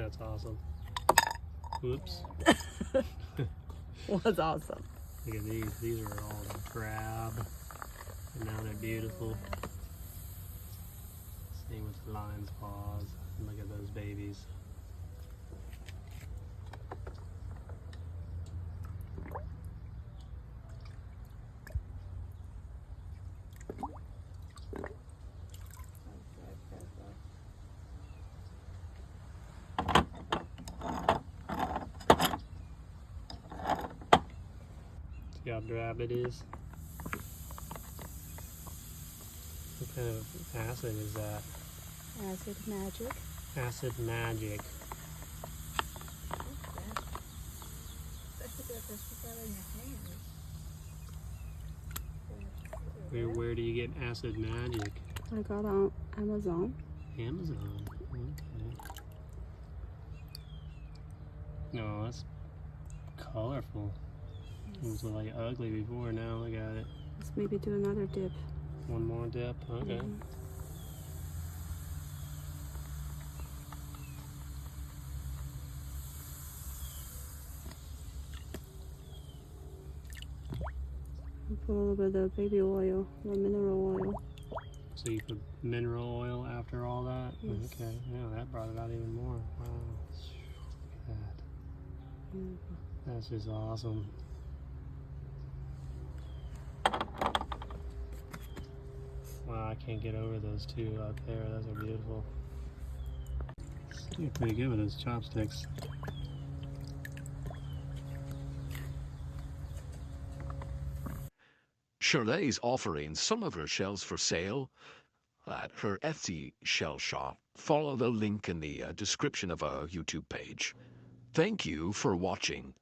That's awesome. Whoops. What's awesome? Look at these. These are all crab. And now they're beautiful. Same with the lion's paws. Look at those babies. See how drab it is? What kind of acid is that? Acid magic. Acid magic. Where do you get acid magic? I got on Amazon. Amazon. Okay. No, that's colorful. It was like ugly before. Now look at it. Let's maybe do another dip. One more dip. Okay. Mhm. Put a little bit of baby oil or mineral oil. So you put mineral oil after all that? Yes. Okay. Yeah, that brought it out even more. Wow. Look at that. Mhm. That's just awesome. Wow, I can't get over those two up there. Those are beautiful. You're pretty good with those chopsticks. Shirley's offering some of her shells for sale at her Etsy shell shop. Follow the link in the description of our YouTube page. Thank you for watching.